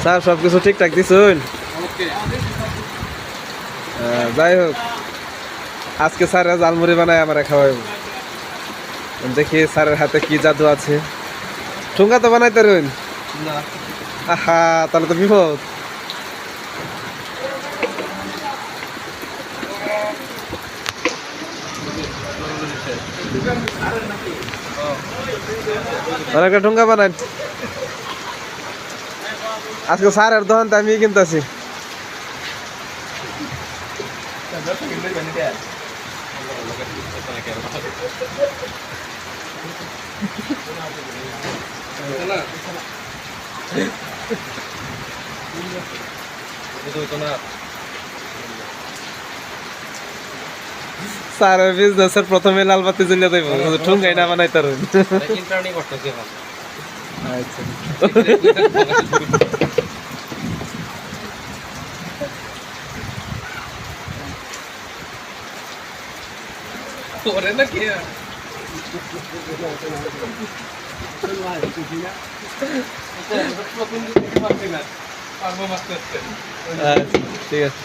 Sir সবকিছু ঠিকঠাক দিছুন? যাই হোক আজকে স্যার জালমুড়ি বানায় আমার খাওয়াই। দেখি স্যারের হাতে কি জাদু আছে। ঠুঙ্গা তো বানাইতে রইন না। আহা, তাহলে তো বিপদ। অনেকটা ঠুঙ্গা বানান। আজকে স্যারের দোকান তো আমি কিনতেছি। স্যারের বিজনেসের প্রথমে লাল বাতি জ্বলিয়ে দেব, ঠুঙ্গাই না বানাইতে রইন। আচ্ছা ওরে না কি ঠিক আছে।